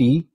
t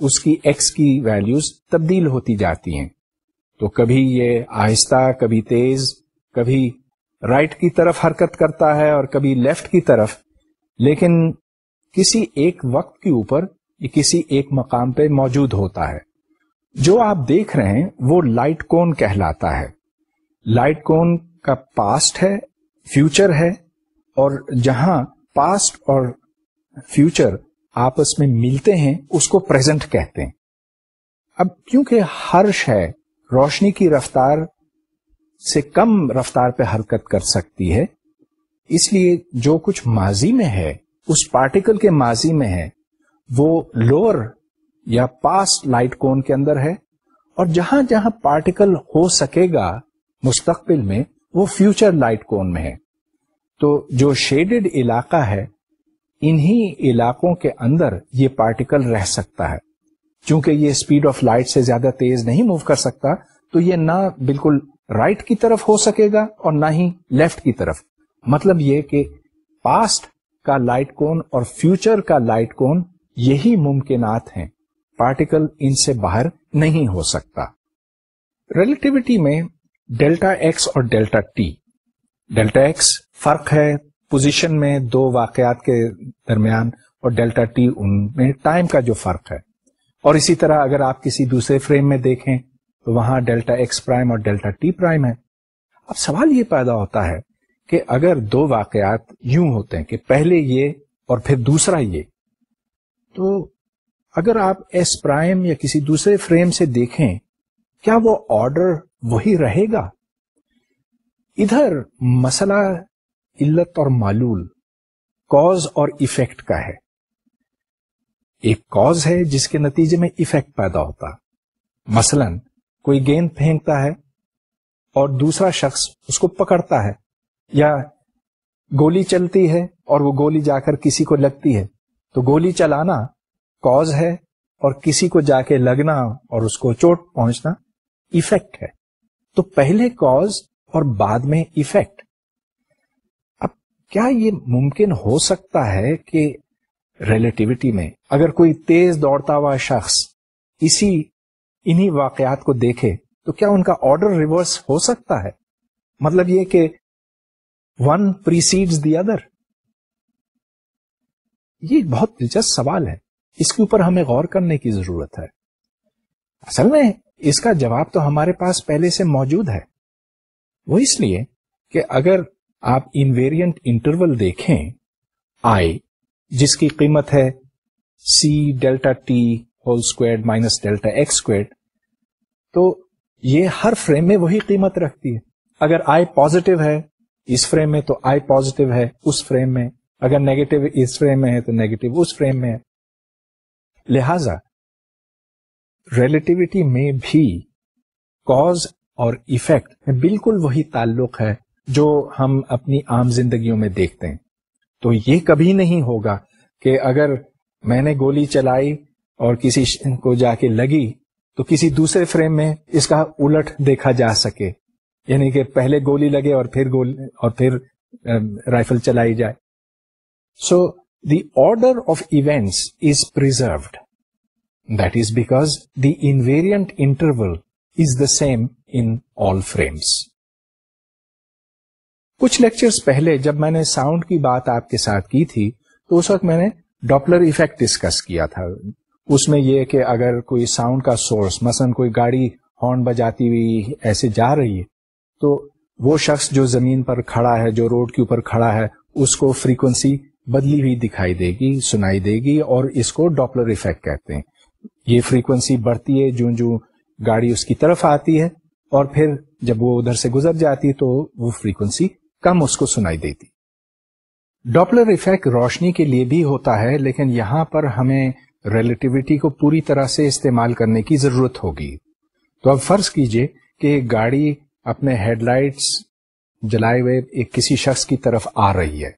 اس کی x کی values تبدیل ہوتی جاتی ہیں. تو کبھی یہ آہستہ، کبھی تیز، کبھی رائٹ کی طرف حرکت کرتا ہے اور کبھی لیفٹ کی طرف، لیکن کسی ایک وقت کے اوپر یہ کسی ایک مقام پہ موجود ہوتا ہے. جو آپ دیکھ رہے ہیں وہ لائٹ کون کہلاتا ہے. لائٹ کون کا پاسٹ ہے، فیوچر ہے، اور جہاں پاسٹ اور فیوچر آپس میں ملتے ہیں اس کو پریزنٹ کہتے ہیں. اب کیونکہ ہر شے روشنی کی رفتار سے کم رفتار پہ حرکت کر سکتی ہے، اس لیے جو کچھ ماضی میں ہے، اس پارٹیکل کے ماضی میں ہے، وہ لوور یا پاسٹ لائٹ کون کے اندر ہے، اور جہاں جہاں پارٹیکل ہو سکے گا مستقبل میں وہ فیوچر لائٹ کون میں ہے. تو جو شیڈڈ علاقہ ہے، انہی علاقوں کے اندر یہ پارٹیکل رہ سکتا ہے. چونکہ یہ اسپیڈ آف لائٹ سے زیادہ تیز نہیں موو کر سکتا، تو یہ نہ بالکل رائٹ کی طرف ہو سکے گا اور نہ ہی لیفٹ کی طرف. مطلب یہ کہ پاسٹ کا لائٹ کون اور فیوچر کا لائٹ کون یہی ممکنات ہیں، پارٹیکل ان سے باہر نہیں ہو سکتا. ریلیٹیوٹی میں ڈیلٹا ایکس اور ڈیلٹا ٹی. ڈیلٹا ایکس فرق ہے پوزیشن میں دو واقعات کے درمیان، اور ڈیلٹا ٹی ان میں ٹائم کا جو فرق ہے. اور اسی طرح اگر آپ کسی دوسرے فریم میں دیکھیں تو وہاں ڈیلٹا ایکس پرائم اور ڈیلٹا ٹی پرائم ہے. اب سوال یہ پیدا ہوتا ہے کہ اگر دو واقعات یوں ہوتے ہیں کہ پہلے یہ اور پھر دوسرا یہ، تو اگر آپ ایس پرائم یا کسی دوسرے فریم سے دیکھیں، کیا وہ آرڈر وہی رہے گا؟ ادھر مسئلہ علت اور معلول، کاز اور ایفیکٹ کا ہے. ایک کاز ہے جس کے نتیجے میں ایفیکٹ پیدا ہوتا. مثلا کوئی گیند پھینکتا ہے اور دوسرا شخص اس کو پکڑتا ہے، یا گولی چلتی ہے اور وہ گولی جا کر کسی کو لگتی ہے، تو گولی چلانا کاز ہے اور کسی کو جا کے لگنا اور اس کو چوٹ پہنچنا ایفیکٹ ہے. تو پہلے کاز اور بعد میں ایفیکٹ. اب کیا یہ ممکن ہو سکتا ہے کہ ریلیٹیوٹی میں اگر کوئی تیز دوڑتا ہوا شخص انہی واقعات کو دیکھے تو کیا ان کا آرڈر ریورس ہو سکتا ہے؟ مطلب یہ کہ ون پریسیڈز دی ادر. یہ بہت دلچسپ سوال ہے، اس کے اوپر ہمیں غور کرنے کی ضرورت ہے. اصل میں اس کا جواب تو ہمارے پاس پہلے سے موجود ہے. وہ اس لیے کہ اگر آپ انویرینٹ انٹرول دیکھیں آئی، جس کی قیمت ہے C delta T whole squared minus delta X squared, تو یہ ہر فریم میں وہی قیمت رکھتی ہے. اگر آئی پازیٹو ہے اس فریم میں تو آئی پازیٹو ہے اس فریم میں، اگر نیگیٹو اس فریم میں ہے تو نیگیٹو اس فریم میں ہے. لہذا ریلیٹیوٹی میں بھی کاز اور ایفیکٹ میں بالکل وہی تعلق ہے جو ہم اپنی عام زندگیوں میں دیکھتے ہیں. تو یہ کبھی نہیں ہوگا کہ اگر میں نے گولی چلائی اور کسی کو جا کے لگی تو کسی دوسرے فریم میں اس کا الٹ دیکھا جا سکے، یعنی کہ پہلے گولی لگے اور پھر رائفل چلائی جائے. So the order of events is preserved. That is because the invariant interval is the same in all frames. کچھ لیکچرز پہلے جب میں نے ساؤنڈ کی بات آپ کے ساتھ کی تھی تو اس وقت میں نے ڈاپلر ایفیکٹ ڈسکس کیا تھا. اس میں یہ کہ اگر کوئی ساؤنڈ کا سورس، مثلا کوئی گاڑی ہارن بجاتی ہوئی ایسے جا رہی ہے، تو وہ شخص جو زمین پر کھڑا ہے، جو روڈ کے اوپر کھڑا ہے، اس کو فریکوینسی بدلی ہوئی دکھائی دے گی، سنائی دے گی، اور اس کو ڈاپلر ایفیکٹ کہتے ہیں. یہ فریکوینسی بڑھتی ہے جو گاڑی اس کی طرف آتی ہے، اور پھر جب وہ ادھر سے گزر جاتی ہے تو وہ فریکوینسی کم اس کو سنائی دیتی. ڈاپلر ایفیکٹ روشنی کے لیے بھی ہوتا ہے، لیکن یہاں پر ہمیں ریلیٹیوٹی کو پوری طرح سے استعمال کرنے کی ضرورت ہوگی. تو اب فرض کیجئے کہ گاڑی اپنے ہیڈ لائٹس جلائے ہوئے ایک کسی شخص کی طرف آ رہی ہے.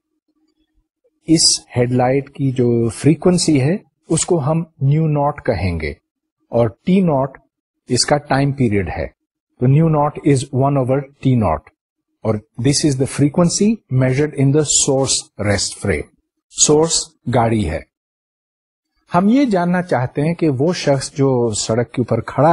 اس ہیڈ لائٹ کی جو فریکوینسی ہے اس کو ہم نیو ناٹ کہیں گے، اور ٹی ناٹ اس کا ٹائم پیریڈ ہے. تو new not is 1/T not, اور this is the frequency measured in the source rest frame. Source گاڑی ہے. ہم یہ جاننا چاہتے ہیں کہ وہ شخص جو سڑک کے اوپر کھڑا